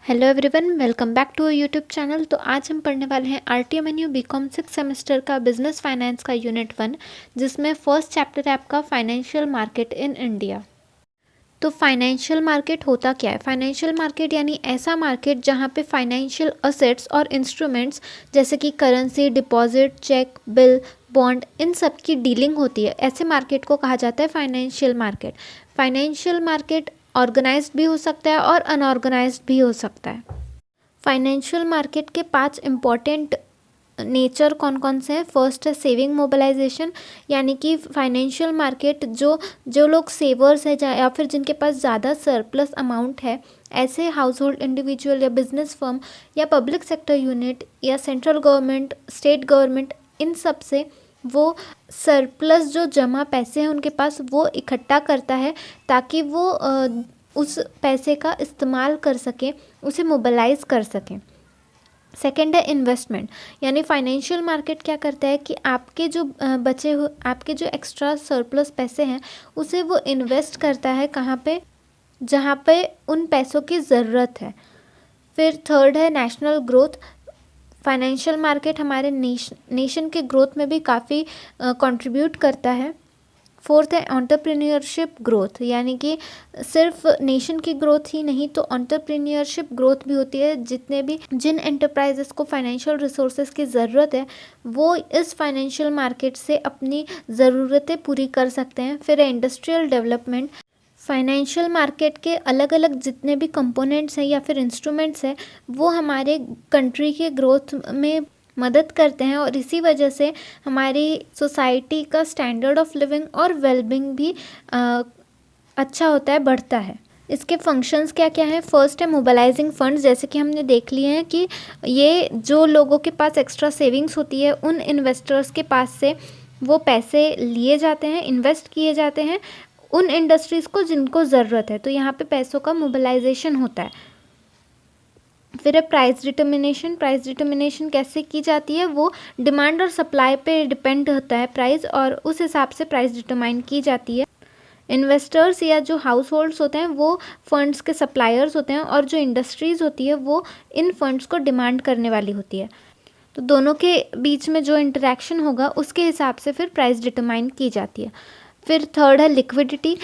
Hello everyone, welcome back to YouTube channel. तो आज हम पढ़ने वाले हैं RTMNU बीकॉम 6 सेमेस्टर का बिजनेस फाइनेंस का यूनिट 1, जिसमें फर्स्ट चैप्टर है आपका फाइनेंशियल मार्केट इन इंडिया। तो फाइनेंशियल मार्केट होता क्या है? फाइनेंशियल मार्केट यानी ऐसा मार्केट जहाँ पे फाइनेंशियल असेट्स और इंस्ट्रूमेंट्स जैसे कि currency, deposit, cheque, bill, bond, इन सब की डीलिंग होती है। ऐसे मार्केट को कहा जाता है financial market. Financial market organised भी हो सकता है और अनऑर्गेनाइज्ड भी हो सकता है। फाइनेंशियल मार्केट के 5 इम्पॉर्टेंट नेचर कौन कौन से हैं? फर्स्ट है सेविंग मोबिलाइजेशन, यानी कि फाइनेंशियल मार्केट जो लोग सेवर्स है या फिर जिनके पास ज़्यादा सरप्लस अमाउंट है, ऐसे हाउस होल्ड इंडिविजुअल या बिजनेस फर्म या पब्लिक सेक्टर यूनिट या सेंट्रल गवर्नमेंट, स्टेट गवर्नमेंट, इन सब से वो सरप्लस जो जमा पैसे हैं उनके पास वो इकट्ठा करता है ताकि वो उस पैसे का इस्तेमाल कर सकें, उसे मोबिलाइज कर सकें। सेकेंड है इन्वेस्टमेंट, यानी फाइनेंशियल मार्केट क्या करता है कि आपके जो बचे हुए, आपके जो एक्स्ट्रा सरप्लस पैसे हैं उसे वो इन्वेस्ट करता है कहाँ पे? जहाँ पे उन पैसों की ज़रूरत है। फिर थर्ड है नेशनल ग्रोथ। फाइनेंशियल मार्केट हमारे नेशन के ग्रोथ में भी काफ़ी कंट्रीब्यूट करता है। फोर्थ है एंटरप्रेन्योरशिप ग्रोथ, यानी कि सिर्फ नेशन की ग्रोथ ही नहीं तो एंटरप्रेन्योरशिप ग्रोथ भी होती है। जिन एंटरप्राइजेस को फाइनेंशियल रिसोर्सेज की ज़रूरत है वो इस फाइनेंशियल मार्केट से अपनी ज़रूरतें पूरी कर सकते हैं। फिर है इंडस्ट्रियल डेवलपमेंट। फाइनेंशियल मार्केट के अलग अलग जितने भी कंपोनेंट्स हैं या फिर इंस्ट्रूमेंट्स हैं वो हमारे कंट्री के ग्रोथ में मदद करते हैं और इसी वजह से हमारी सोसाइटी का स्टैंडर्ड ऑफ लिविंग और वेलबींग भी अच्छा होता है, बढ़ता है। इसके फंक्शंस क्या क्या हैं? फर्स्ट है मोबिलाइजिंग फंड्स, जैसे कि हमने देख लिए हैं कि ये जो लोगों के पास एक्स्ट्रा सेविंग्स होती है उन इन्वेस्टर्स के पास से वो पैसे लिए जाते हैं, इन्वेस्ट किए जाते हैं उन इंडस्ट्रीज़ को जिनको ज़रूरत है। तो यहाँ पे पैसों का मोबिलाइजेशन होता है। फिर है प्राइस डिटर्मिनेशन। प्राइस डिटर्मिनेशन कैसे की जाती है? वो डिमांड और सप्लाई पे डिपेंड होता है प्राइस, और उस हिसाब से प्राइस डिटरमाइन की जाती है। इन्वेस्टर्स या जो हाउस होल्ड्स होते हैं वो फंड्स के सप्लायर्स होते हैं और जो इंडस्ट्रीज़ होती है वो इन फंड्स को डिमांड करने वाली होती है। तो दोनों के बीच में जो इंटरेक्शन होगा उसके हिसाब से फिर प्राइस डिटरमाइन की जाती है। फिर थर्ड है लिक्विडिटी।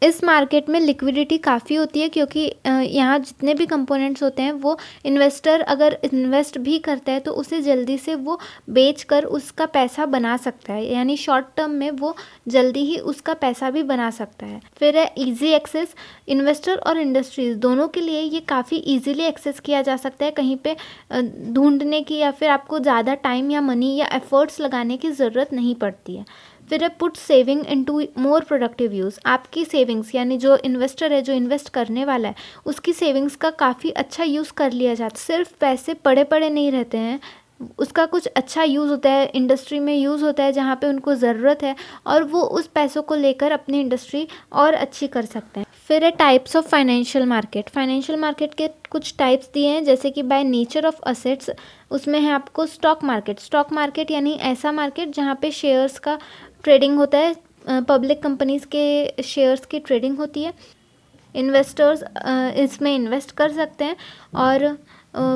इस मार्केट में लिक्विडिटी काफ़ी होती है क्योंकि यहाँ जितने भी कंपोनेंट्स होते हैं वो इन्वेस्टर अगर इन्वेस्ट भी करता है तो उसे जल्दी से वो बेचकर उसका पैसा बना सकता है, यानी शॉर्ट टर्म में वो जल्दी ही उसका पैसा भी बना सकता है। फिर है इजी एक्सेस। इन्वेस्टर और इंडस्ट्रीज दोनों के लिए ये काफ़ी इजीली एक्सेस किया जा सकता है, कहीं पे ढूंढने की या फिर आपको ज़्यादा टाइम या मनी या एफर्ट्स लगाने की ज़रूरत नहीं पड़ती है। फिर है put saving into more productive use. आपकी सेविंग्स यानी जो इन्वेस्टर है, जो इन्वेस्ट करने वाला है, उसकी सेविंग्स का काफ़ी अच्छा यूज़ कर लिया जाता है। सिर्फ पैसे पड़े पड़े नहीं रहते हैं, उसका कुछ अच्छा यूज़ होता है, इंडस्ट्री में यूज़ होता है जहाँ पे उनको ज़रूरत है और वो उस पैसों को लेकर अपनी इंडस्ट्री और अच्छी कर सकते हैं। फिर है types of financial market. Financial market के कुछ टाइप्स दिए हैं, जैसे कि बाय नेचर ऑफ असेट्स उसमें है आपको स्टॉक मार्केट। स्टॉक मार्केट यानी ऐसा मार्केट जहाँ पे शेयर्स का ट्रेडिंग होता है, पब्लिक कंपनीज़ के शेयर्स की ट्रेडिंग होती है। इन्वेस्टर्स इसमें इन्वेस्ट कर सकते हैं और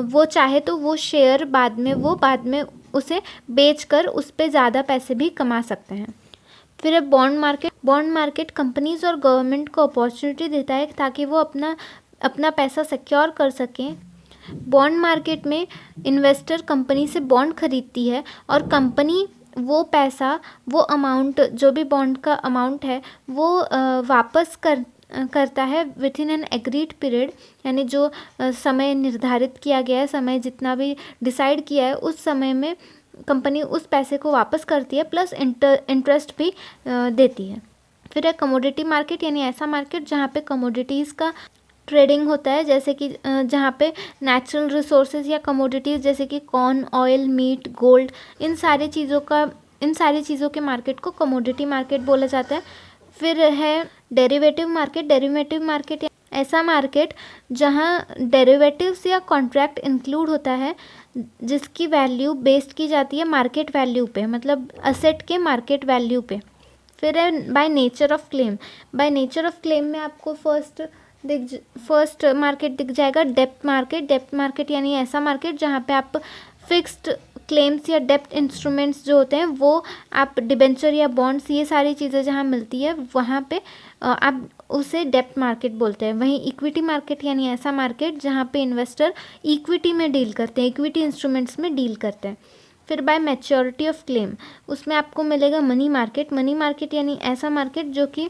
वो चाहे तो वो शेयर बाद में उसे बेचकर उस पर ज़्यादा पैसे भी कमा सकते हैं। फिर है bond market. Bond market companies और गवर्नमेंट को अपॉर्चुनिटी देता है ताकि वो अपना पैसा सिक्योर कर सकें। बॉन्ड मार्केट में इन्वेस्टर कंपनी से बॉन्ड खरीदती है और कंपनी वो पैसा, वो अमाउंट, जो भी बॉन्ड का अमाउंट है वो वापस करता है with in an agreed period, यानी जो समय निर्धारित किया गया है, समय जितना भी डिसाइड किया है उस समय में कंपनी उस पैसे को वापस करती है, प्लस इंटरेस्ट भी देती है। फिर है कमोडिटी मार्केट, यानी ऐसा मार्केट जहाँ पे कमोडिटीज़ का ट्रेडिंग होता है, जैसे कि जहाँ पे नेचुरल रिसोर्सेज या कमोडिटीज़ जैसे कि कॉर्न, ऑयल, मीट, गोल्ड, इन सारी चीज़ों के मार्केट को कमोडिटी मार्केट बोला जाता है। फिर है डेरिवेटिव मार्केट। डेरिवेटिव मार्केट ऐसा मार्केट जहाँ डेरिवेटिव्स या कॉन्ट्रैक्ट इंक्लूड होता है जिसकी वैल्यू बेस्ड की जाती है मार्केट वैल्यू पे, मतलब असेट के मार्केट वैल्यू पे। फिर है by nature of claim. By nature of claim में आपको फर्स्ट फर्स्ट मार्केट दिख जाएगा डेब्ट मार्केट। डेब्ट मार्केट यानी ऐसा मार्केट जहाँ पे आप फिक्स्ड क्लेम्स या डेब्ट इंस्ट्रूमेंट्स जो होते हैं वो आप डिबेंचर या बॉन्ड्स ये सारी चीज़ें जहाँ मिलती है वहाँ पे आप उसे डेब्ट मार्केट बोलते हैं। वहीं इक्विटी मार्केट यानी ऐसा मार्केट जहाँ पे इन्वेस्टर इक्विटी में डील करते हैं, इक्विटी इंस्ट्रूमेंट्स में डील करते हैं। फिर बाय मैच्योरिटी ऑफ क्लेम उसमें आपको मिलेगा मनी मार्केट। मनी मार्केट यानी ऐसा मार्केट जो कि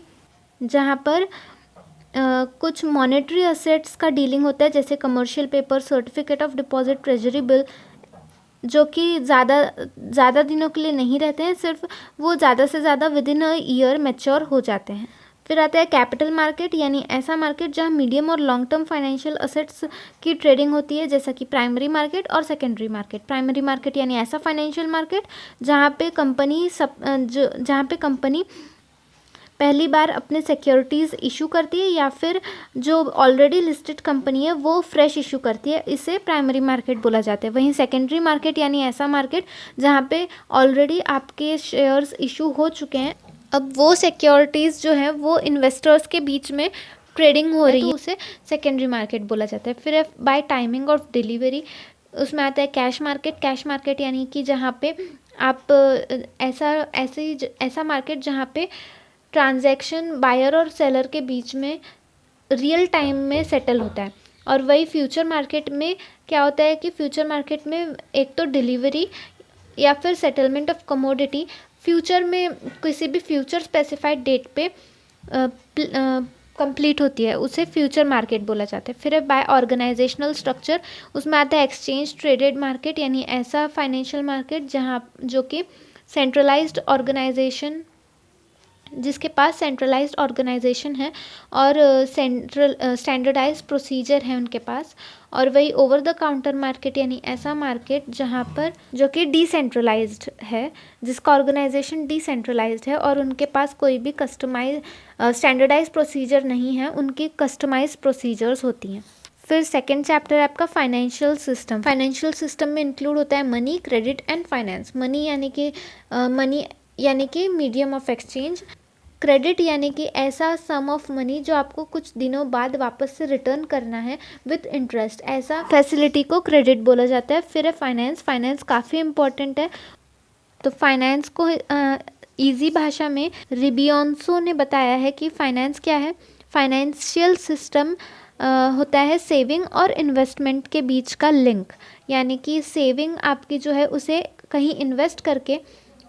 जहाँ पर कुछ मॉनेटरी असेट्स का डीलिंग होता है, जैसे commercial paper, certificate of deposit, treasury bill, जो कि ज़्यादा दिनों के लिए नहीं रहते हैं, सिर्फ वो ज़्यादा से ज़्यादा with in a year mature हो जाते हैं। फिर आता है कैपिटल मार्केट यानी ऐसा मार्केट जहाँ मीडियम और लॉन्ग टर्म फाइनेंशियल असेट्स की ट्रेडिंग होती है, जैसा कि प्राइमरी मार्केट और सेकेंडरी मार्केट। प्राइमरी मार्केट यानी ऐसा फाइनेंशियल मार्केट जहाँ पे कंपनी पहली बार अपने सिक्योरिटीज़ इशू करती है या फिर जो ऑलरेडी लिस्टेड कंपनी है वो फ्रेश इशू करती है, इसे प्राइमरी मार्केट बोला जाता है। वहीं सेकेंडरी मार्केट यानी ऐसा मार्केट जहाँ पे ऑलरेडी आपके शेयर्स इशू हो चुके हैं, अब वो सिक्योरिटीज़ जो है वो इन्वेस्टर्स के बीच में ट्रेडिंग हो रही है, तो उसे सेकेंडरी मार्केट बोला जाता है। फिर बाय टाइमिंग ऑफ डिलीवरी उसमें आता है कैश मार्केट। कैश मार्केट यानी कि जहाँ पे आप ऐसा मार्केट जहाँ पे ट्रांजैक्शन बायर और सेलर के बीच में रियल टाइम में सेटल होता है। और वही फ्यूचर मार्केट में क्या होता है कि फ्यूचर मार्केट में एक तो डिलीवरी या फिर सेटलमेंट ऑफ कमोडिटी फ्यूचर में किसी भी फ्यूचर स्पेसिफाइड डेट पे कंप्लीट होती है, उसे फ्यूचर मार्केट बोला जाता है। फिर बाय ऑर्गेनाइजेशनल स्ट्रक्चर उसमें आता है एक्सचेंज ट्रेडेड मार्केट यानी ऐसा फाइनेंशियल मार्केट जहाँ जो कि सेंट्रलाइज्ड ऑर्गेनाइजेशन, जिसके पास सेंट्रलाइज्ड ऑर्गेनाइजेशन है और स्टैंडर्डाइज प्रोसीजर है उनके पास। और वही ओवर द काउंटर मार्केट यानी ऐसा मार्केट जहाँ पर जो कि डिसेंट्रलाइज्ड है, जिसका ऑर्गेनाइजेशन डिसेंट्रलाइज्ड है और उनके पास कोई भी स्टैंडर्डाइज प्रोसीजर नहीं है, उनकी कस्टमाइज प्रोसीजर्स होती हैं। फिर सेकेंड चैप्टर है आपका फाइनेंशियल सिस्टम। फाइनेंशियल सिस्टम में इंक्लूड होता है money, credit and finance. Money यानी कि मीडियम ऑफ एक्सचेंज, क्रेडिट यानी कि ऐसा सम ऑफ मनी जो आपको कुछ दिनों बाद वापस से रिटर्न करना है विथ इंटरेस्ट, ऐसा फैसिलिटी को क्रेडिट बोला जाता है। फिर है फाइनेंस। फाइनेंस काफ़ी इम्पोर्टेंट है, तो फाइनेंस को इजी भाषा में रिबियोन्सो ने बताया है कि फाइनेंस क्या है। फाइनेंशियल सिस्टम होता है सेविंग और इन्वेस्टमेंट के बीच का लिंक, यानी कि सेविंग आपकी जो है उसे कहीं इन्वेस्ट करके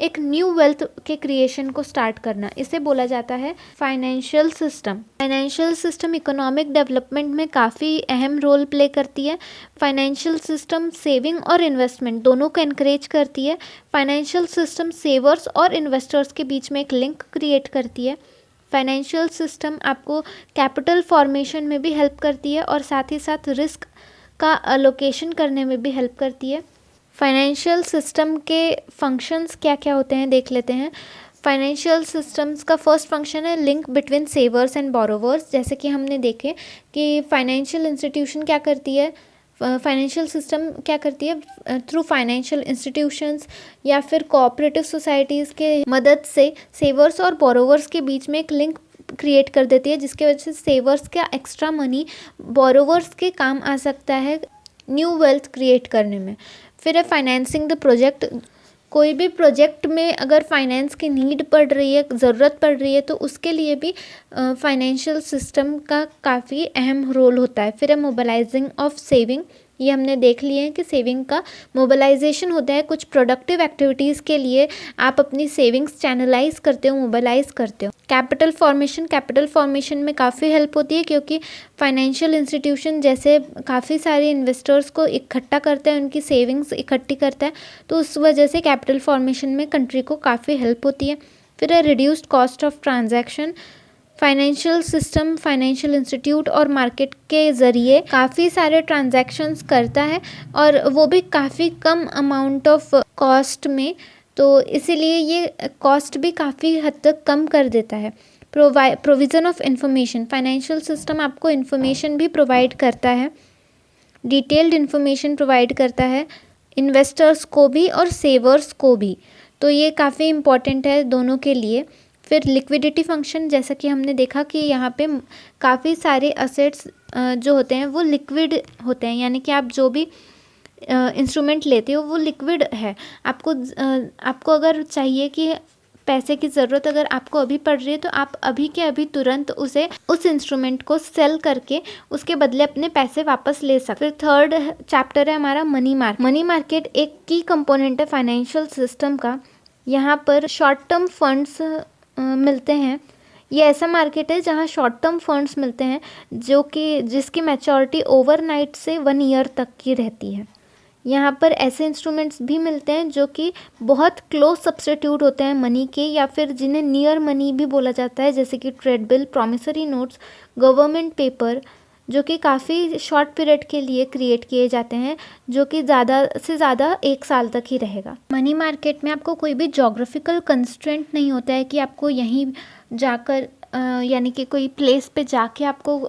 एक न्यू वेल्थ के क्रिएशन को स्टार्ट करना, इसे बोला जाता है financial system. Financial system economic development में काफ़ी अहम रोल प्ले करती है। फाइनेंशियल सिस्टम सेविंग और इन्वेस्टमेंट दोनों को एनकरेज करती है। फाइनेंशियल सिस्टम सेवर्स और इन्वेस्टर्स के बीच में एक लिंक क्रिएट करती है। फाइनेंशियल सिस्टम आपको कैपिटल फॉर्मेशन में भी हेल्प करती है और साथ ही साथ रिस्क का अलोकेशन करने में भी हेल्प करती है। फाइनेंशियल सिस्टम के फंक्शंस क्या क्या होते हैं देख लेते हैं। फाइनेंशियल सिस्टम्स का फर्स्ट फंक्शन है लिंक बिटवीन सेवर्स एंड बोरोवर्स। जैसे कि हमने देखे कि फाइनेंशियल इंस्टीट्यूशन क्या करती है, फाइनेंशियल सिस्टम क्या करती है, थ्रू फाइनेंशियल इंस्टीट्यूशंस या फिर कोऑपरेटिव सोसाइटीज़ के मदद से सेवर्स और बोरोवर्स के बीच में एक लिंक क्रिएट कर देती है, जिसके वजह से सेवर्स का एक्स्ट्रा मनी बोरोवर्स के काम आ सकता है न्यू वेल्थ क्रिएट करने में। फिर है फाइनेंसिंग द प्रोजेक्ट। कोई भी प्रोजेक्ट में अगर फाइनेंस की नीड पड़ रही है, ज़रूरत पड़ रही है, तो उसके लिए भी फाइनेंशियल सिस्टम का काफ़ी अहम रोल होता है। फिर है मोबिलाइजिंग ऑफ सेविंग। ये हमने देख लिए हैं कि सेविंग का मोबिलाइजेशन होता है, कुछ प्रोडक्टिव एक्टिविटीज़ के लिए आप अपनी सेविंग्स चैनलाइज करते हो, मोबिलाइज करते हो। कैपिटल फॉर्मेशन में काफ़ी हेल्प होती है, क्योंकि फाइनेंशियल इंस्टीट्यूशन जैसे काफ़ी सारे इन्वेस्टर्स को इकट्ठा करता है, उनकी सेविंग्स इकट्ठी करता है, तो उस वजह से कैपिटल फॉर्मेशन में कंट्री को काफ़ी हेल्प होती है। फिर है reduced cost of transaction. Financial system financial institute और मार्केट के ज़रिए काफ़ी सारे ट्रांजैक्शंस करता है और वो भी काफ़ी कम अमाउंट ऑफ कॉस्ट में, तो इसीलिए ये कॉस्ट भी काफ़ी हद तक कम कर देता है। Provision of information. Financial system आपको इन्फॉर्मेशन भी प्रोवाइड करता है, डिटेल्ड इन्फॉर्मेशन प्रोवाइड करता है इन्वेस्टर्स को भी और सेवर्स को भी, तो ये काफ़ी इम्पॉर्टेंट है दोनों के लिए। फिर लिक्विडिटी फंक्शन, जैसा कि हमने देखा कि यहाँ पे काफ़ी सारे असेट्स जो होते हैं वो लिक्विड होते हैं, यानी कि आप जो भी इंस्ट्रूमेंट लेते हो वो लिक्विड है। आपको अगर चाहिए कि पैसे की ज़रूरत अगर आपको अभी पड़ रही है तो आप अभी के अभी तुरंत उस इंस्ट्रूमेंट को सेल करके उसके बदले अपने पैसे वापस ले सकते। फिर थर्ड चैप्टर है हमारा मनी मार्केट। मनी मार्केट एक की कंपोनेंट है फाइनेंशियल सिस्टम का। यहाँ पर शॉर्ट टर्म फंड्स मिलते हैं। ये ऐसा मार्केट है जहाँ शॉर्ट टर्म फंड्स मिलते हैं जिसकी मैच्योरिटी ओवरनाइट से 1 ईयर तक की रहती है। यहाँ पर ऐसे इंस्ट्रूमेंट्स भी मिलते हैं जो कि बहुत क्लोज सब्स्टिट्यूट होते हैं मनी के, या फिर जिन्हें नियर मनी भी बोला जाता है, जैसे कि trade bill, promissory notes, government paper, जो कि काफ़ी शॉर्ट पीरियड के लिए क्रिएट किए जाते हैं, जो कि ज़्यादा से ज़्यादा 1 साल तक ही रहेगा। मनी मार्केट में आपको कोई भी जोग्राफिकल कंस्ट्रेंट नहीं होता है कि आपको यहीं जाकर यानी कि कोई प्लेस पे जाके आपको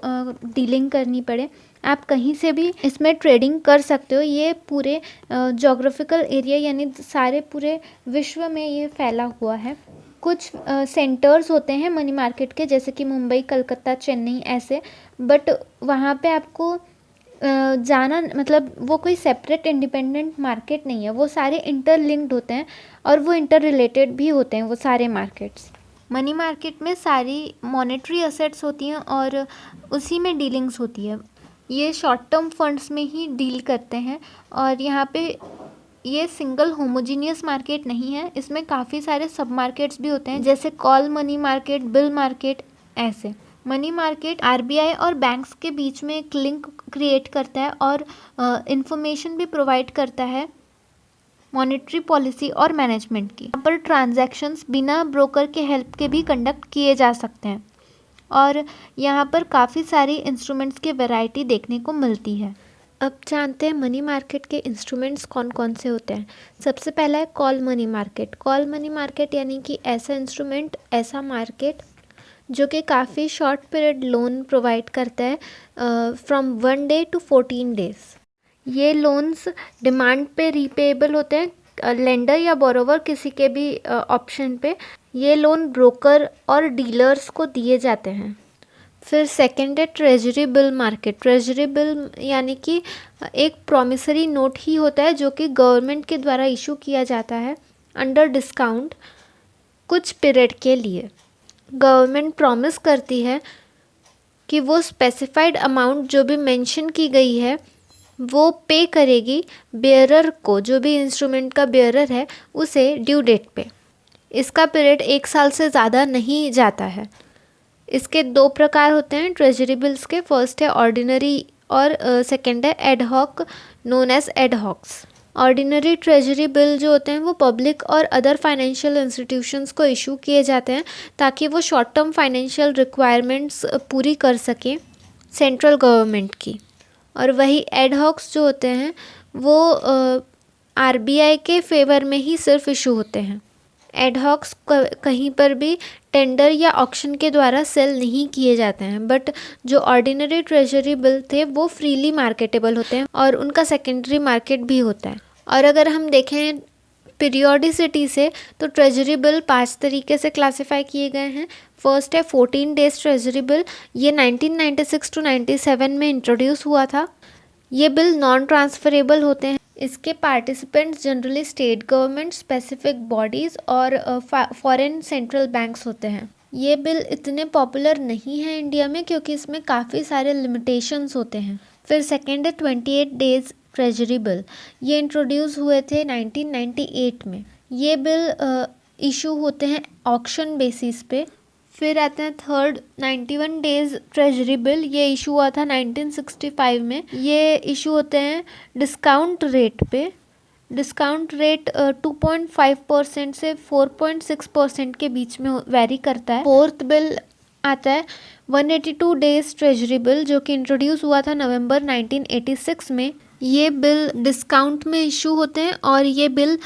डीलिंग करनी पड़े। आप कहीं से भी इसमें ट्रेडिंग कर सकते हो। ये पूरे जोग्राफिकल एरिया यानी सारे पूरे विश्व में ये फैला हुआ है। कुछ सेंटर्स होते हैं मनी मार्केट के, जैसे कि मुंबई, कलकत्ता, चेन्नई ऐसे, बट वहाँ पे आपको जाना, मतलब वो कोई सेपरेट इंडिपेंडेंट मार्केट नहीं है, वो सारे इंटरलिंक्ड होते हैं और वो इंटर रिलेटेड भी होते हैं वो सारे मार्केट्स। मनी मार्केट में सारी मॉनेटरी असेट्स होती हैं और उसी में डीलिंग्स होती है। ये शॉर्ट टर्म फंड्स में ही डील करते हैं और यहाँ पे ये सिंगल होमोजीनियस मार्केट नहीं है, इसमें काफ़ी सारे सब मार्केट्स भी होते हैं, जैसे call money market, bill market ऐसे। मनी मार्केट आरबीआई और बैंक्स के बीच में एक लिंक क्रिएट करता है और इंफॉर्मेशन भी प्रोवाइड करता है मॉनेटरी पॉलिसी और मैनेजमेंट की। यहाँ पर ट्रांजैक्शंस बिना ब्रोकर के हेल्प के भी कंडक्ट किए जा सकते हैं और यहाँ पर काफ़ी सारी इंस्ट्रूमेंट्स की वैरायटी देखने को मिलती है। अब जानते हैं मनी मार्केट के इंस्ट्रूमेंट्स कौन कौन से होते हैं। सबसे पहला है call money market. Call money market यानी कि ऐसा इंस्ट्रूमेंट, ऐसा मार्केट जो कि काफ़ी शॉर्ट पीरियड लोन प्रोवाइड करता है फ्रॉम 1 डे टू 14 डेज। ये लोन्स डिमांड पे रीपेएबल होते हैं, लेंडर या बोरोवर किसी के भी ऑप्शन पे ये लोन ब्रोकर और डीलर्स को दिए जाते हैं। फिर सेकंड है treasury bill market. Treasury bill यानी कि एक प्रॉमिसरी नोट ही होता है जो कि गवर्नमेंट के द्वारा इशू किया जाता है अंडर डिस्काउंट कुछ पीरियड के लिए। गवर्नमेंट प्रॉमिस करती है कि वो स्पेसिफाइड अमाउंट जो भी मेंशन की गई है वो पे करेगी बेयरर को, जो भी इंस्ट्रूमेंट का बेयरर है उसे ड्यू डेट पे। इसका पीरियड 1 साल से ज़्यादा नहीं जाता है। इसके 2 प्रकार होते हैं ट्रेजरी बिल्स के। फर्स्ट है ऑर्डिनरी और सेकंड है ad hoc, known as ad hocs. Ordinary treasury bill जो होते हैं वो पब्लिक और अदर फाइनेंशियल इंस्टीट्यूशंस को इशू किए जाते हैं ताकि वो शॉर्ट टर्म फाइनेंशियल रिक्वायरमेंट्स पूरी कर सकें सेंट्रल गवर्नमेंट की। और वही एडहॉक्स जो होते हैं वो आरबीआई के फेवर में ही सिर्फ इशू होते हैं। एडहॉक्स कहीं पर भी टेंडर या ऑक्शन के द्वारा सेल नहीं किए जाते हैं, बट जो ऑर्डिनरी ट्रेजरी बिल थे वो फ्रीली मार्केटेबल होते हैं और उनका सेकेंडरी मार्केट भी होता है। और अगर हम देखें पीरियोडिसिटी से तो ट्रेजरी बिल 5 तरीके से क्लासिफाई किए गए हैं। फर्स्ट है 14 डेज ट्रेजरी बिल। ये 1996 टू 97 में इंट्रोड्यूस हुआ था। ये बिल नॉन ट्रांसफरेबल होते हैं। इसके participants generally state government, specific bodies और फॉरेन सेंट्रल बैंक्स होते हैं। ये बिल इतने पॉपुलर नहीं है इंडिया में क्योंकि इसमें काफ़ी सारे लिमिटेशंस होते हैं। फिर सेकेंड है 28 डेज ट्रेजरी बिल। ये इंट्रोड्यूस हुए थे 1998 में। ये बिल इशू होते हैं ऑक्शन बेसिस पे। फिर आते हैं थर्ड 91 डेज ट्रेजरी बिल। ये इशू हुआ था 1965 में। ये इशू होते हैं डिस्काउंट रेट पे। डिस्काउंट रेट 2.5% से 4.6% के बीच में वेरी करता है। फोर्थ बिल आता है 182 डेज ट्रेजरी बिल जो कि इंट्रोड्यूस हुआ था नवंबर 1986 में। ये बिल डिस्काउंट में इशू होते हैं और ये बिल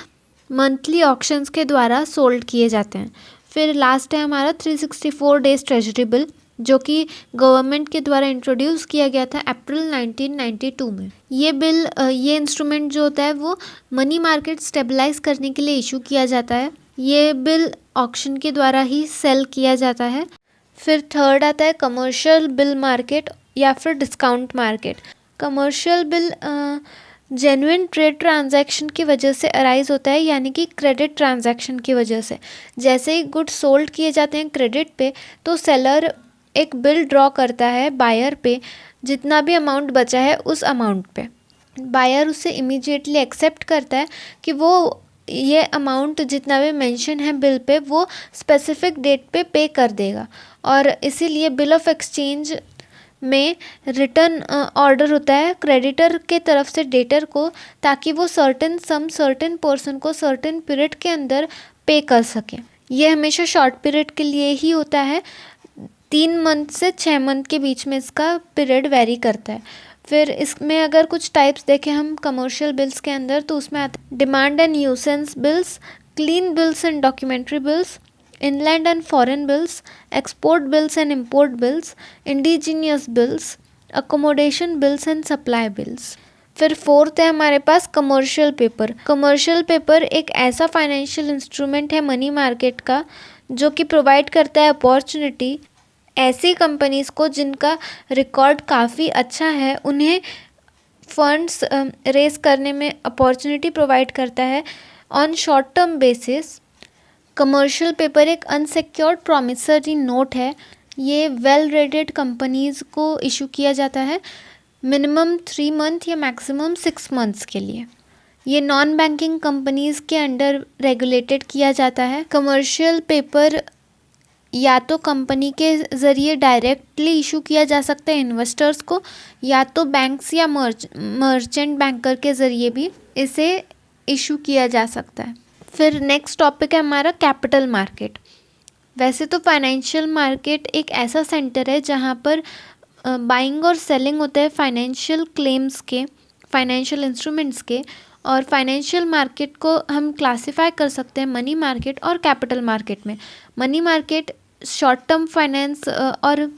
मंथली ऑक्शंस के द्वारा सोल्ड किए जाते हैं। फिर लास्ट है हमारा 364 डेज ट्रेजरी बिल जो कि गवर्नमेंट के द्वारा इंट्रोड्यूस किया गया था अप्रैल 1992 में। ये बिल ये इंस्ट्रूमेंट जो होता है वो मनी मार्केट स्टेबलाइज करने के लिए इशू किया जाता है। ये बिल ऑक्शन के द्वारा ही सेल किया जाता है। फिर थर्ड आता है कमर्शियल बिल मार्केट या फिर discount market. Commercial bill genuine trade transaction की वजह से अराइज होता है, यानी कि क्रेडिट ट्रांजैक्शन की वजह से। जैसे ही गुड्स सोल्ड किए जाते हैं क्रेडिट पे, तो सेलर एक बिल ड्रॉ करता है बायर पे, जितना भी अमाउंट बचा है उस अमाउंट पे। बायर उसे इमीडिएटली एक्सेप्ट करता है कि वो ये अमाउंट जितना भी मेंशन है बिल पे वो स्पेसिफिक डेट पे कर देगा, और इसीलिए बिल ऑफ एक्सचेंज में रिटर्न ऑर्डर होता है क्रेडिटर के तरफ से डेटर को, ताकि वो सर्टेन पर्सन को सर्टेन पीरियड के अंदर पे कर सके। ये हमेशा शॉर्ट पीरियड के लिए ही होता है, 3 मंथ से 6 मंथ के बीच में इसका पीरियड वेरी करता है। फिर इसमें अगर कुछ टाइप्स देखें हम कमर्शियल बिल्स के अंदर, तो उसमें आते हैं demand and nuisance bills, clean bills and documentary bills, inland and foreign bills, export bills and import bills, indigenous bills, accommodation bills and supply bills। फिर फोर्थ है हमारे पास कमर्शियल पेपर। कमर्शियल पेपर एक ऐसा फाइनेंशियल इंस्ट्रूमेंट है money market का, जो कि provide करता है अपॉर्चुनिटी ऐसी कंपनीज को जिनका रिकॉर्ड काफ़ी अच्छा है, उन्हें फंड्स रेस करने में अपॉर्चुनिटी प्रोवाइड करता है on short term basis. Commercial paper एक अनसिक्योर्ड प्रॉमिसरी नोट है। ये वेल रेटेड कंपनीज़ को इशू किया जाता है मिनिमम 3 मंथ या मैक्सिमम 6 मंथ्स के लिए। ये नॉन बैंकिंग कंपनीज़ के अंडर रेगुलेटेड किया जाता है। कमर्शियल पेपर या तो कंपनी के ज़रिए डायरेक्टली इशू किया जा सकता है इन्वेस्टर्स को, या तो बैंक्स या मर्चेंट बैंकर के ज़रिए भी इसे इशू किया जा सकता है। फिर नेक्स्ट टॉपिक है हमारा कैपिटल मार्केट। वैसे तो फाइनेंशियल मार्केट एक ऐसा सेंटर है जहाँ पर बाइंग और सेलिंग होता है फाइनेंशियल क्लेम्स के, फाइनेंशियल इंस्ट्रूमेंट्स के, और फाइनेंशियल मार्केट को हम क्लासिफाई कर सकते हैं मनी मार्केट और कैपिटल मार्केट में। Money market short term finance और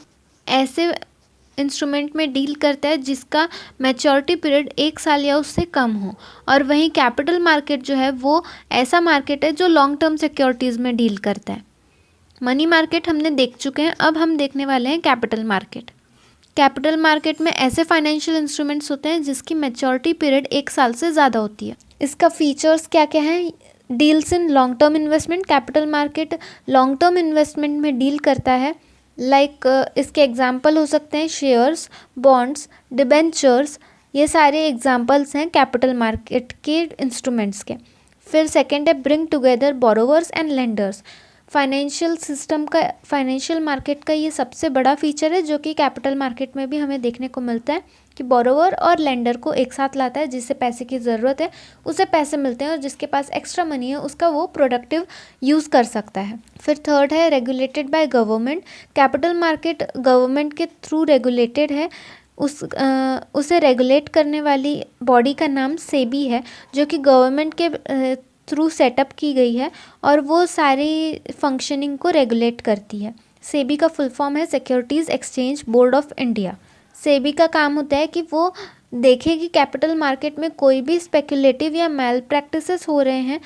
ऐसे इंस्ट्रूमेंट में डील करता है जिसका मैच्योरिटी पीरियड 1 साल या उससे कम हो, और वहीं कैपिटल मार्केट जो है वो ऐसा मार्केट है जो लॉन्ग टर्म सिक्योरिटीज़ में डील करता है। मनी मार्केट हमने देख चुके हैं, अब हम देखने वाले हैं कैपिटल मार्केट। कैपिटल मार्केट में ऐसे फाइनेंशियल इंस्ट्रूमेंट्स होते हैं जिसकी मैच्योरिटी पीरियड 1 साल से ज़्यादा होती है। इसका फीचर्स क्या क्या हैं? Deals in long term investment. Capital market long term investment में डील करता है। इसके एग्जाम्पल हो सकते हैं शेयर्स, बॉन्ड्स, डिबेंचर्स, ये सारे एग्जाम्पल्स हैं कैपिटल मार्केट के इंस्ट्रूमेंट्स के। फिर सेकंड है bring together borrowers and lenders. Financial market का ये सबसे बड़ा फीचर है जो कि कैपिटल मार्केट में भी हमें देखने को मिलता है कि बोरोवर और लेंडर को एक साथ लाता है। जिसे पैसे की ज़रूरत है उसे पैसे मिलते हैं, और जिसके पास एक्स्ट्रा मनी है उसका वो प्रोडक्टिव यूज़ कर सकता है। फिर थर्ड है regulated by government. Capital market government के थ्रू रेगुलेटेड है। उसे रेगुलेट करने वाली बॉडी का नाम सेबी है, जो कि गवर्नमेंट के थ्रू सेटअप की गई है, और वो सारी फंक्शनिंग को रेगुलेट करती है। सेबी का फुल फॉर्म है securities exchange board of India. SEBI का काम होता है कि वो देखे कि कैपिटल मार्केट में कोई भी स्पेकुलेटिव या मैल प्रैक्टिसेस हो रहे हैं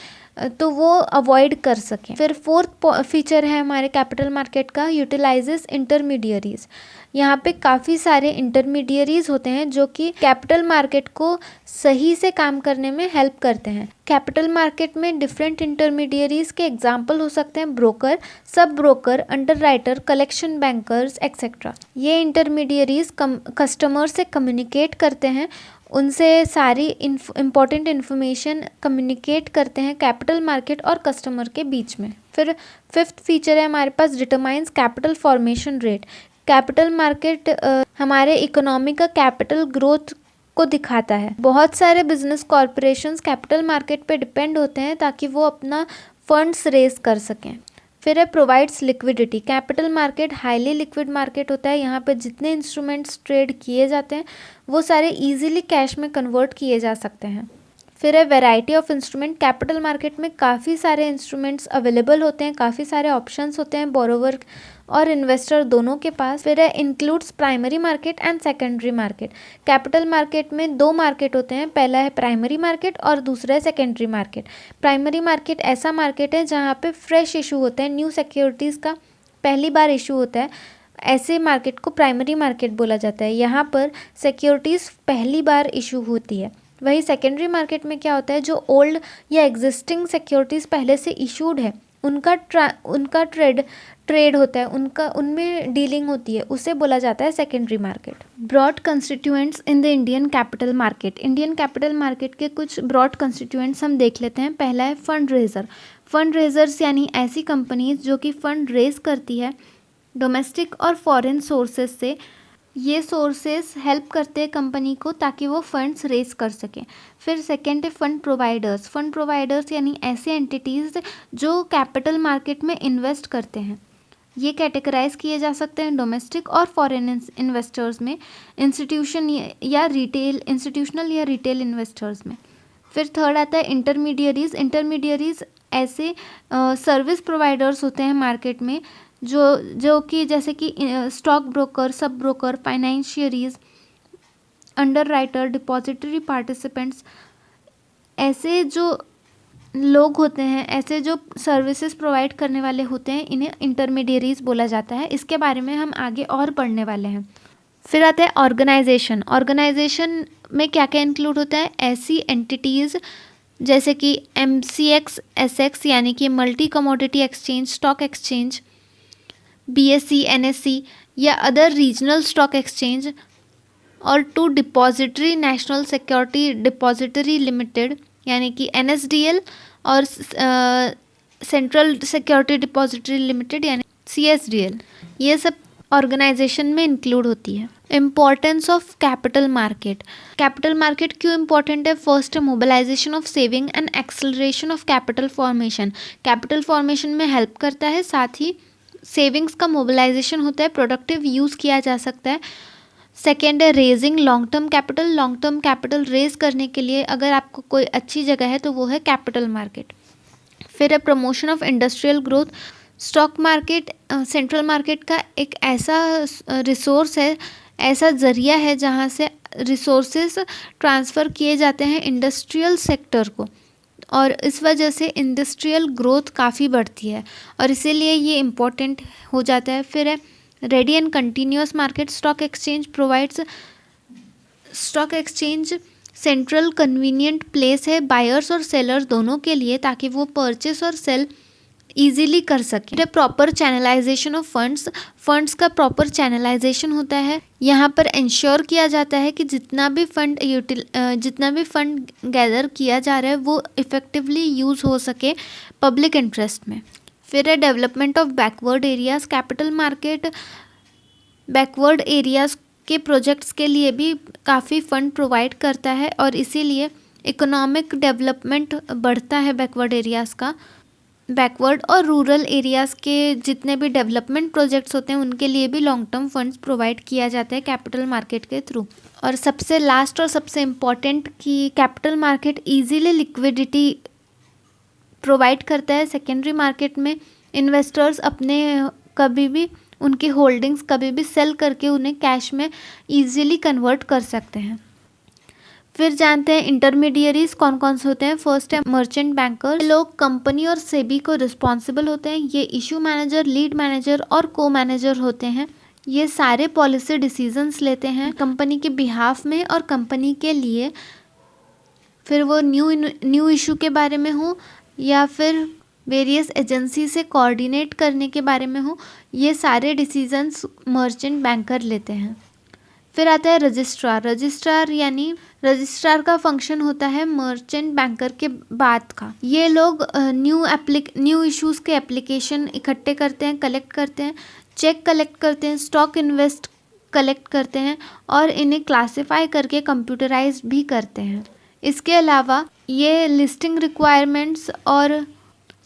तो वो अवॉइड कर सकें। फिर फोर्थ फीचर है हमारे कैपिटल मार्केट का यूटिलाइजेस इंटरमीडियरीज। यहाँ पे काफ़ी सारे इंटरमीडियरीज होते हैं जो कि कैपिटल मार्केट को सही से काम करने में हेल्प करते हैं। कैपिटल मार्केट में डिफरेंट इंटरमीडियरीज के एग्जाम्पल हो सकते हैं broker, sub broker, underwriter, collection bankers etcetera. ये इंटरमीडियरीज कस्टमर से कम्युनिकेट करते हैं, उनसे सारी इम्पॉर्टेंट इन्फॉर्मेशन कम्युनिकेट करते हैं कैपिटल मार्केट और कस्टमर के बीच में। फिर फिफ्थ फीचर है हमारे पास determines capital formation rate. Capital market हमारे इकोनॉमी का कैपिटल ग्रोथ को दिखाता है। बहुत सारे बिजनेस कॉरपोरेशंस कैपिटल मार्केट पे डिपेंड होते हैं ताकि वो अपना फंड्स रेज कर सकें। फिर है provides liquidity. Capital market highly liquid market होता है। यहाँ पे जितने इंस्ट्रूमेंट्स ट्रेड किए जाते हैं वो सारे इजीली कैश में कन्वर्ट किए जा सकते हैं। फिर है variety of instrument. Capital market में काफ़ी सारे इंस्ट्रूमेंट्स अवेलेबल होते हैं, काफ़ी सारे ऑप्शंस होते हैं और इन्वेस्टर दोनों के पास। फिर है includes primary market and secondary market. Capital market में दो मार्केट होते हैं, पहला है प्राइमरी मार्केट और दूसरा है सेकेंडरी मार्केट। प्राइमरी मार्केट ऐसा मार्केट है जहाँ पे फ्रेश इशू होता है, न्यू सिक्योरिटीज़ का पहली बार इशू होता है, ऐसे मार्केट को प्राइमरी मार्केट बोला जाता है। यहाँ पर सिक्योरिटीज़ पहली बार इशू होती है। वही सेकेंडरी मार्केट में क्या होता है, जो ओल्ड या एग्जिस्टिंग सिक्योरिटीज़ पहले से इशूड है उनका ट्रेड होता है, उनमें डीलिंग होती है, उसे बोला जाता है secondary market. Broad constituents in the Indian capital market. Indian capital market के कुछ ब्रॉड कंस्टिट्यूएंट्स हम देख लेते हैं। पहला है फंड रेजर। फंड रेजर्स यानी ऐसी कंपनीज जो कि फंड रेज करती है डोमेस्टिक और फॉरेन सोर्सेज से। ये सोर्सेस हेल्प करते हैं कंपनी को ताकि वो फंड्स रेज कर सकें। फिर सेकेंड है फंड प्रोवाइडर्स। फंड प्रोवाइडर्स यानी ऐसे एंटिटीज़ जो कैपिटल मार्केट में इन्वेस्ट करते हैं। ये कैटेगराइज किए जा सकते हैं डोमेस्टिक और फॉरेन इन्वेस्टर्स में, इंस्टीट्यूशनल या रिटेल इन्वेस्टर्स में। फिर थर्ड आता है इंटरमीडियरीज। इंटरमीडियरीज ऐसे सर्विस प्रोवाइडर्स होते हैं मार्केट में जो कि जैसे कि stock broker, sub broker, financiers, underwriter, depository participants, ऐसे जो लोग होते हैं, ऐसे जो सर्विसेज प्रोवाइड करने वाले होते हैं, इन्हें इंटरमीडियरीज बोला जाता है। इसके बारे में हम आगे और पढ़ने वाले हैं। फिर आता है ऑर्गेनाइजेशन। ऑर्गेनाइजेशन में क्या क्या इंक्लूड होता है, ऐसी एंटिटीज़ जैसे कि MCX, SX यानी कि multi commodity exchange, stock exchange, BSE, NSE या अदर रीजनल स्टॉक एक्सचेंज, और two depository national security depository limited यानी कि NSDL और सेंट्रल सिक्योरिटी डिपॉजिटरी लिमिटेड यानी CSDL। ये सब ऑर्गेनाइजेशन में इंक्लूड होती है। Importance of capital market. Capital market क्यों इम्पॉर्टेंट है? फर्स्ट है mobilisation of saving and acceleration of capital formation. Capital formation में हेल्प करता है, साथ ही सेविंग्स का मोबिलाइजेशन होता है, प्रोडक्टिव यूज़ किया जा सकता है। सेकेंड है raising long term capital. Long term capital raise करने के लिए अगर आपको कोई अच्छी जगह है तो वो है कैपिटल मार्केट। फिर है promotion of industrial growth. Stock market central market का एक ऐसा रिसोर्स है, ऐसा ज़रिया है जहाँ से रिसोर्सेज ट्रांसफ़र किए जाते हैं इंडस्ट्रियल सेक्टर को, और इस वजह से इंडस्ट्रियल ग्रोथ काफ़ी बढ़ती है और इसीलिए ये इम्पोर्टेंट हो जाता है। फिर है ready and continuous market. Stock exchange central convenient place है बायर्स और सेलर्स दोनों के लिए, ताकि वो परचेस और सेल ईजिली कर सकें। प्रॉपर चैनलाइजेशन ऑफ फंड्स का प्रॉपर चैनलाइजेशन होता है। यहाँ पर इंश्योर किया जाता है कि जितना भी फंड गैदर किया जा रहा है वो इफ़ेक्टिवली यूज़ हो सके पब्लिक इंटरेस्ट में। फिर है development of backward areas. Capital market backward areas के प्रोजेक्ट्स के लिए भी काफ़ी फंड प्रोवाइड करता है और इसीलिए इकोनॉमिक डेवलपमेंट बढ़ता है बैकवर्ड एरियाज़ का। बैकवर्ड और रूरल एरियाज़ के जितने भी डेवलपमेंट प्रोजेक्ट्स होते हैं उनके लिए भी लॉन्ग टर्म फंड्स प्रोवाइड किया जाता है कैपिटल मार्केट के थ्रू। और सबसे लास्ट और सबसे इम्पॉर्टेंट कि capital market easily liquidity provide करता है। सेकेंडरी मार्केट में इन्वेस्टर्स अपने कभी भी उनकी होल्डिंग्स कभी भी सेल करके उन्हें कैश में ईजिली कन्वर्ट कर सकते हैं। फिर जानते हैं इंटरमीडियरीज कौन कौन से होते हैं। फर्स्ट है मर्चेंट बैंकर। लोग कंपनी और सेबी को रिस्पॉन्सिबल होते हैं। ये इशू मैनेजर, लीड मैनेजर और को मैनेजर होते हैं। ये सारे पॉलिसी डिसीजंस लेते हैं कंपनी के बिहाफ में और कंपनी के लिए, फिर वो न्यू इशू के बारे में हो या फिर वेरियस एजेंसी से कोऑर्डिनेट करने के बारे में हो, ये सारे डिसीजंस मर्चेंट बैंकर लेते हैं। फिर आता है रजिस्ट्रार का फंक्शन होता है मर्चेंट बैंकर के बाद का। ये लोग न्यू इश्यूज़ के एप्लीकेशन इकट्ठे करते हैं, कलेक्ट करते हैं, चेक कलेक्ट करते हैं, स्टॉक इन्वेस्ट कलेक्ट करते हैं और इन्हें क्लासिफाई करके कंप्यूटराइज भी करते हैं। इसके अलावा ये लिस्टिंग रिक्वायरमेंट्स और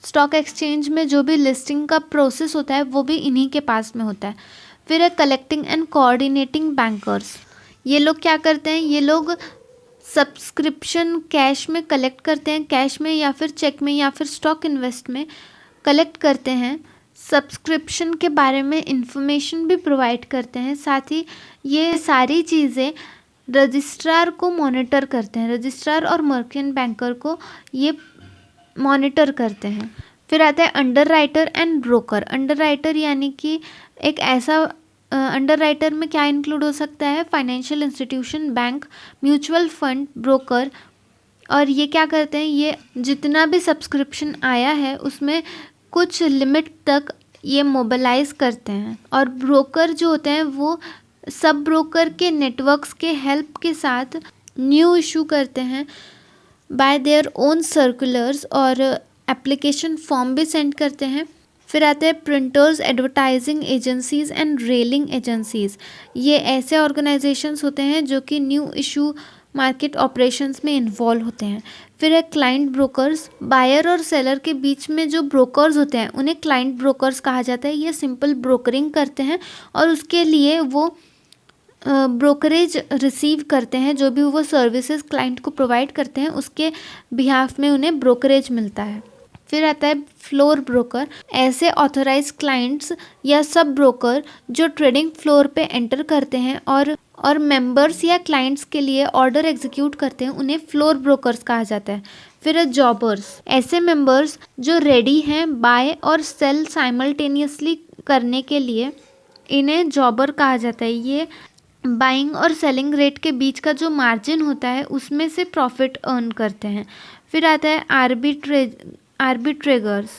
स्टॉक एक्सचेंज में जो भी लिस्टिंग का प्रोसेस होता है वो भी इन्हीं के पास में होता है। फिर है कलेक्टिंग एंड कोऑर्डिनेटिंग बैंकर्स। ये लोग क्या करते हैं, ये लोग सब्सक्रिप्शन कैश में कलेक्ट करते हैं, कैश में या फिर चेक में या फिर स्टॉक इन्वेस्ट में कलेक्ट करते हैं। सब्सक्रिप्शन के बारे में इंफॉर्मेशन भी प्रोवाइड करते हैं। साथ ही ये सारी चीज़ें रजिस्ट्रार को मॉनिटर करते हैं, रजिस्ट्रार और मर्चेंट बैंकर को ये मॉनिटर करते हैं। फिर आता है under writer and broker. Under writer यानी कि एक ऐसा अंडर राइटर में क्या इंक्लूड हो सकता है, financial institution, bank, mutual fund, broker. और ये क्या करते हैं, ये जितना भी सब्सक्रिप्शन आया है उसमें कुछ लिमिट तक ये मोबिलाइज करते हैं। और ब्रोकर जो होते हैं वो सब ब्रोकर के नेटवर्क्स के हेल्प के साथ न्यू इशू करते हैं बाय देयर ओन सर्कुलर्स, और एप्लीकेशन फॉर्म भी सेंड करते हैं। फिर आते हैं printers, advertising agencies and railing agencies. ये ऐसे ऑर्गेनाइजेशंस होते हैं जो कि न्यू इशू मार्केट ऑपरेशंस में इन्वॉल्व होते हैं। फिर है क्लाइंट ब्रोकर्स। बायर और सेलर के बीच में जो ब्रोकर्स होते हैं उन्हें क्लाइंट ब्रोकर्स कहा जाता है। ये सिंपल ब्रोकरिंग करते हैं और उसके लिए वो ब्रोकरेज रिसीव करते हैं, जो भी वो सर्विसेज क्लाइंट को प्रोवाइड करते हैं उसके बिहाफ में उन्हें ब्रोकरेज मिलता है। फिर आता है फ्लोर ब्रोकर। ऐसे ऑथराइज क्लाइंट्स या सब ब्रोकर जो ट्रेडिंग फ्लोर पे एंटर करते हैं और मेंबर्स या क्लाइंट्स के लिए ऑर्डर एग्जीक्यूट करते हैं, उन्हें फ्लोर ब्रोकर्स कहा जाता है। फिर है जॉबर्स। ऐसे मेंबर्स जो रेडी हैं बाय और सेल साइमल्टेनियसली करने के लिए, इन्हें जॉबर कहा जाता है। ये बाइंग और सेलिंग रेट के बीच का जो मार्जिन होता है उसमें से प्रॉफिट अर्न करते हैं। फिर आता है आर्बिट्रेगर्स।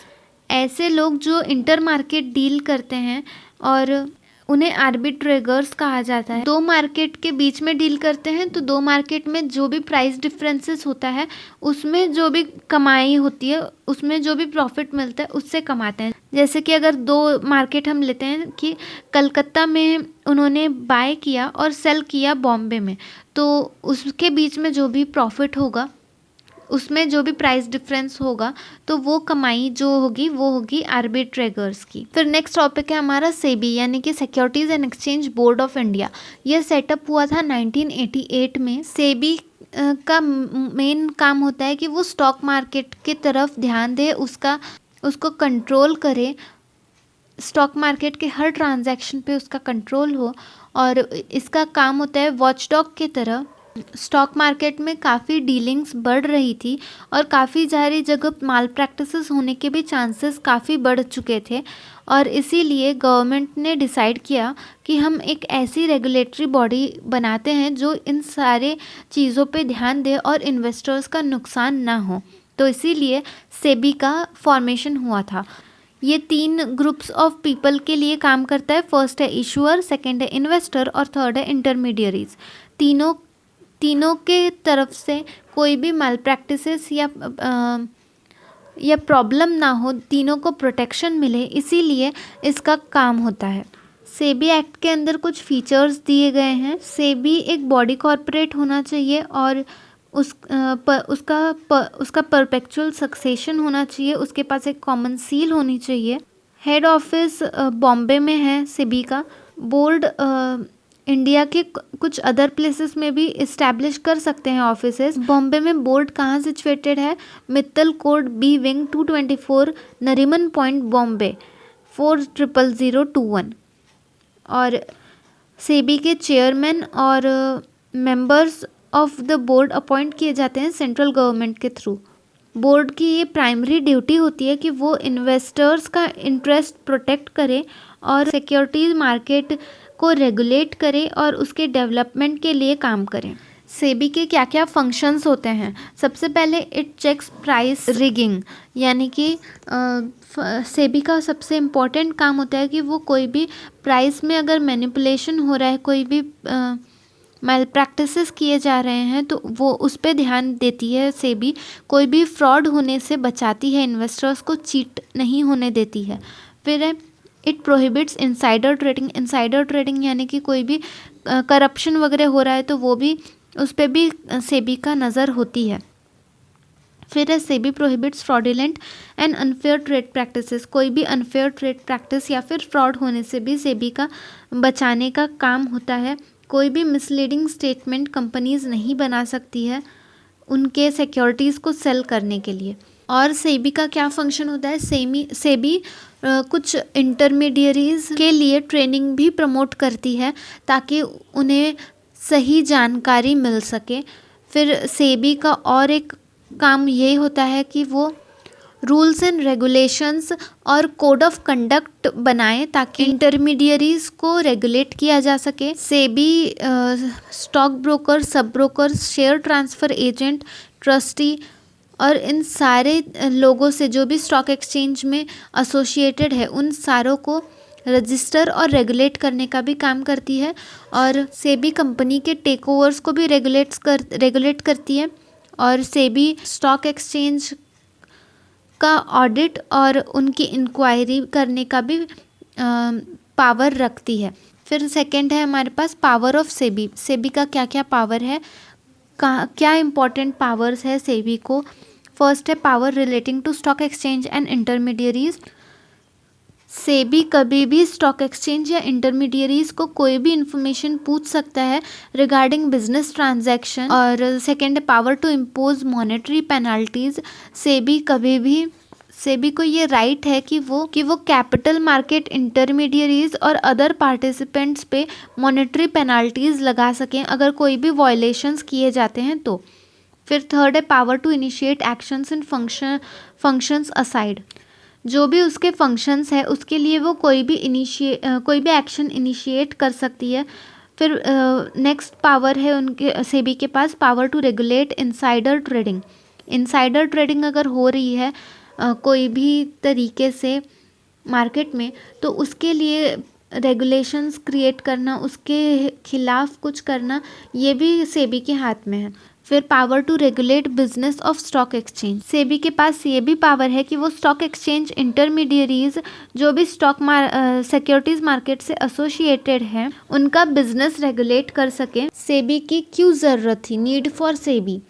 ऐसे लोग जो इंटर मार्केट डील करते हैं और उन्हें आर्बिट्रेगर्स कहा जाता है। दो मार्केट के बीच में डील करते हैं, तो दो मार्केट में जो भी प्राइस डिफरेंसेस होता है उसमें जो भी कमाई होती है, उसमें जो भी प्रॉफिट मिलता है उससे कमाते हैं। जैसे कि अगर दो मार्केट हम लेते हैं कि कलकत्ता में उन्होंने बाय किया और सेल किया बॉम्बे में, तो उसके बीच में जो भी प्रॉफिट होगा, उसमें जो भी प्राइस डिफरेंस होगा, तो वो कमाई जो होगी वो होगी आर्बिट्रेगर्स की। फिर नेक्स्ट टॉपिक है हमारा सेबी यानी कि securities and exchange board of India. यह सेटअप हुआ था 1988 में। सेबी का मेन काम होता है कि वो स्टॉक मार्केट की तरफ ध्यान दे, उसको कंट्रोल करे, स्टॉक मार्केट के हर ट्रांजैक्शन पे उसका कंट्रोल हो। और इसका काम होता है वॉचडॉग की तरह। स्टॉक मार्केट में काफ़ी डीलिंग्स बढ़ रही थी और काफ़ी सारी जगह माल प्रैक्टिसेस होने के भी चांसेस काफ़ी बढ़ चुके थे, और इसीलिए गवर्नमेंट ने डिसाइड किया कि हम एक ऐसी रेगुलेटरी बॉडी बनाते हैं जो इन सारे चीज़ों पे ध्यान दे और इन्वेस्टर्स का नुकसान ना हो। तो इसीलिए सेबी का फॉर्मेशन हुआ था। ये 3 ग्रुप्स ऑफ पीपल के लिए काम करता है। फर्स्ट है इशूअर, सेकेंड है इन्वेस्टर और थर्ड है इंटरमीडियरीज। तीनों के तरफ से कोई भी माल प्रैक्टिसेस या प्रॉब्लम ना हो, तीनों को प्रोटेक्शन मिले, इसीलिए इसका काम होता है। सेबी एक्ट के अंदर कुछ फीचर्स दिए गए हैं। सेबी एक बॉडी कॉर्पोरेट होना चाहिए और उसका परपेचुअल सक्सेशन होना चाहिए। उसके पास एक कॉमन सील होनी चाहिए। हेड ऑफिस बॉम्बे में है सेबी का। बोर्ड इंडिया के कुछ अदर प्लेसेस में भी इस्टेब्लिश कर सकते हैं ऑफिसेस। बॉम्बे में बोर्ड कहाँ सिचुएटेड है? Mittal court B wing 224 Nariman point Bombay 400021। और सेबी के चेयरमैन और members of the board appoint किए जाते हैं सेंट्रल गवर्नमेंट के थ्रू। बोर्ड की ये प्राइमरी ड्यूटी होती है कि वो इन्वेस्टर्स का इंटरेस्ट प्रोटेक्ट करे और सिक्योरिटीज मार्केट को रेगुलेट करे और उसके डेवलपमेंट के लिए काम करें। सेबी के क्या क्या फंक्शंस होते हैं? सबसे पहले इट चेक्स प्राइस रिगिंग, यानी कि सेबी का सबसे इम्पॉर्टेंट काम होता है कि वो कोई भी प्राइस में अगर मैनिपुलेशन हो रहा है, कोई भी मैल प्रैक्टिसेस किए जा रहे हैं, तो वो उस पर ध्यान देती है सेबी। कोई भी फ्रॉड होने से बचाती है, इन्वेस्टर्स को चीट नहीं होने देती है। फिर है it prohibits insider trading. Insider trading यानी कि कोई भी करप्शन वगैरह हो रहा है तो वो भी उस पर भी सेबी का नज़र होती है। फिर है SEBI prohibits fraudulent and unfair trade practices. कोई भी अनफेयर ट्रेड प्रैक्टिस या फिर फ्रॉड होने से भी सेबी का बचाने का काम होता है। कोई भी मिसलीडिंग स्टेटमेंट कंपनीज नहीं बना सकती है उनके सिक्योरिटीज़ को सेल करने के लिए। और सेबी का क्या फंक्शन होता है? सेबी कुछ इंटरमीडियरीज के लिए ट्रेनिंग भी प्रमोट करती है ताकि उन्हें सही जानकारी मिल सके। फिर सेबी का और एक काम ये होता है कि वो रूल्स एंड रेगुलेशंस और कोड ऑफ कंडक्ट बनाएं ताकि इंटरमीडियरीज को रेगुलेट किया जा सके। SEBI stock broker, sub broker, share transfer agent, trustee और इन सारे लोगों से जो भी स्टॉक एक्सचेंज में एसोसिएटेड है उन सारों को रजिस्टर और रेगुलेट करने का भी काम करती है। और सेबी कंपनी के टेक ओवर्स को भी रेगुलेट करती है। और सेबी स्टॉक एक्सचेंज का ऑडिट और उनकी इंक्वायरी करने का भी पावर रखती है। फिर सेकंड है हमारे पास पावर ऑफ सेबी। सेबी का क्या क्या पावर है, क्या इंपॉर्टेंट पावर्स है सेबी को? फर्स्ट है power relating to stock exchange and intermediaries. SEBI कभी भी स्टॉक एक्सचेंज या इंटरमीडियरीज को कोई भी इंफॉर्मेशन पूछ सकता है रिगार्डिंग बिजनेस ट्रांजैक्शन। और सेकेंड है power to impose monetary penalties. SEBI को ये राइट है कि वो कैपिटल मार्केट इंटरमीडियरीज और अदर पार्टिसिपेंट्स पे मॉनेटरी पेनल्टीज लगा सकें अगर कोई भी वायलेशंस किए जाते हैं तो। फिर थर्ड है power to initiate actions in functions aside. जो भी उसके फंक्शंस है उसके लिए वो कोई भी एक्शन इनिशिएट कर सकती है। फिर नेक्स्ट पावर है उनके सेबी के पास power to regulate insider trading. Insider trading अगर हो रही है कोई भी तरीके से मार्केट में तो उसके लिए रेगुलेशंस क्रिएट करना, उसके खिलाफ कुछ करना, ये भी सेबी के हाथ में है। फिर power to regulate business of stock exchange. SEBI के पास ये भी पावर है कि वो स्टॉक एक्सचेंज इंटरमीडियरीज जो भी सिक्योरिटीज मार्केट से एसोसिएटेड है उनका बिजनेस रेगुलेट कर सके। सेबी की क्यों ज़रूरत थी? Need for SEBI.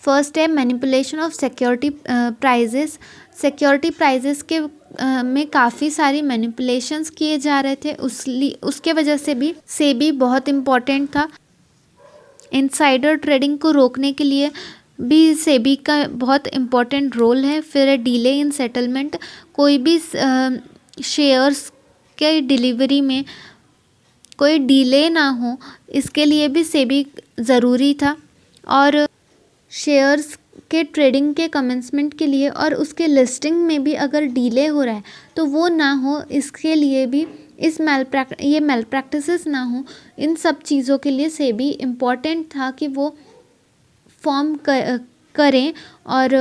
फर्स्ट है manipulation of security prices. Security prices के में काफ़ी सारी मैनिपुलेशंस किए जा रहे थे, उसके वजह से भी सेबी बहुत इम्पॉर्टेंट था। इनसाइडर ट्रेडिंग को रोकने के लिए भी सेबी का बहुत इम्पॉर्टेंट रोल है। फिर डिले इन सेटलमेंट। कोई भी शेयर्स के डिलीवरी में कोई डिले ना हो इसके लिए भी सेबी ज़रूरी था। और शेयर्स के ट्रेडिंग के कमेंसमेंट के लिए और उसके लिस्टिंग में भी अगर डिले हो रहा है तो वो ना हो, इसके लिए भी ये मेल प्रैक्टिसेस ना हो, इन सब चीज़ों के लिए सेबी इम्पॉर्टेंट था कि वो फॉर्म करें और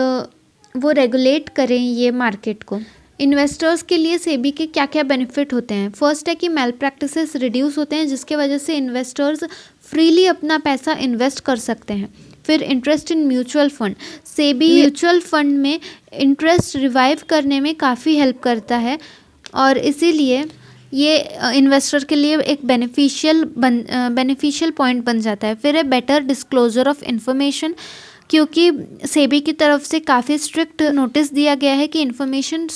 वो रेगुलेट करें ये मार्केट को। इन्वेस्टर्स के लिए सेबी के क्या क्या बेनिफिट होते हैं? फर्स्ट है कि मेल प्रैक्टिसेस रिड्यूस होते हैं जिसके वजह से इन्वेस्टर्स फ्रीली अपना पैसा इन्वेस्ट कर सकते हैं। फिर interest in mutual fund. SEBI mutual fund में इंटरेस्ट रिवाइव करने में काफ़ी हेल्प करता है और इसीलिए ये इन्वेस्टर के लिए एक बेनिफिशियल पॉइंट बन जाता है। फिर है बेटर डिस्क्लोजर ऑफ इंफॉर्मेशन, क्योंकि सेबी की तरफ से काफ़ी स्ट्रिक्ट नोटिस दिया गया है कि इन्फॉर्मेशन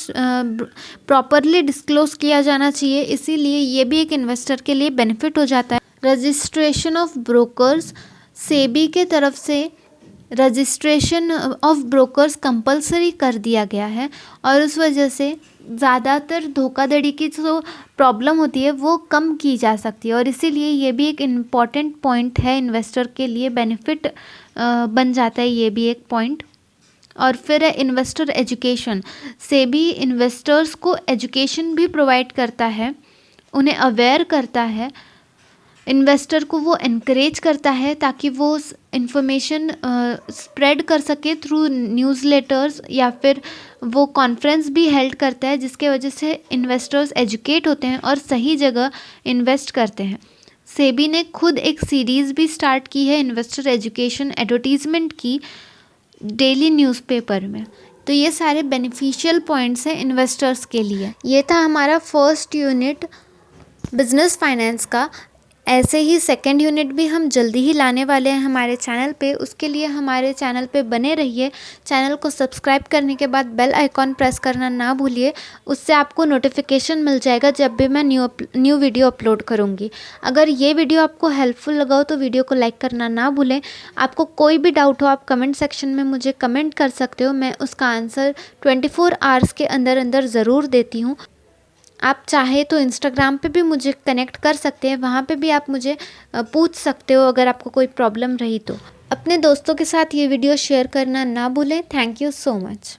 प्रॉपरली डिस्क्लोज किया जाना चाहिए, इसीलिए ये भी एक इन्वेस्टर के लिए बेनिफिट हो जाता है। Registration of brokers. सेबी के तरफ से रजिस्ट्रेशन ऑफ ब्रोकर्स कंपलसरी कर दिया गया है और उस वजह से ज़्यादातर धोखाधड़ी की जो प्रॉब्लम होती है वो कम की जा सकती है और इसीलिए ये भी एक इम्पॉर्टेंट पॉइंट है, इन्वेस्टर के लिए बेनिफिट बन जाता है ये भी एक पॉइंट। और फिर है इन्वेस्टर एजुकेशन। सेबी इन्वेस्टर्स को एजुकेशन भी प्रोवाइड करता है, उन्हें अवेयर करता है, इन्वेस्टर को वो इनकरेज करता है ताकि वो इंफॉर्मेशन स्प्रेड कर सके थ्रू न्यूज़लेटर्स या फिर वो कॉन्फ्रेंस भी हेल्ड करता है जिसके वजह से इन्वेस्टर्स एजुकेट होते हैं और सही जगह इन्वेस्ट करते हैं। सेबी ने खुद एक सीरीज़ भी स्टार्ट की है इन्वेस्टर एजुकेशन एडवर्टीज़मेंट की डेली न्यूज़पेपर में। तो ये सारे बेनिफिशियल पॉइंट्स हैं इन्वेस्टर्स के लिए। ये था हमारा फर्स्ट यूनिट बिजनेस फाइनेंस का। ऐसे ही सेकंड यूनिट भी हम जल्दी ही लाने वाले हैं हमारे चैनल पे। उसके लिए हमारे चैनल पे बने रहिए। चैनल को सब्सक्राइब करने के बाद बेल आइकॉन प्रेस करना ना भूलिए, उससे आपको नोटिफिकेशन मिल जाएगा जब भी मैं न्यू वीडियो अपलोड करूँगी। अगर ये वीडियो आपको हेल्पफुल लगा हो तो वीडियो को लाइक करना ना भूलें। आपको कोई भी डाउट हो आप कमेंट सेक्शन में मुझे कमेंट कर सकते हो, मैं उसका आंसर 24 आवर्स के अंदर अंदर ज़रूर देती हूँ। आप चाहे तो इंस्टाग्राम पे भी मुझे कनेक्ट कर सकते हैं, वहाँ पे भी आप मुझे पूछ सकते हो अगर आपको कोई प्रॉब्लम रही तो। अपने दोस्तों के साथ ये वीडियो शेयर करना ना भूलें। Thank you so much.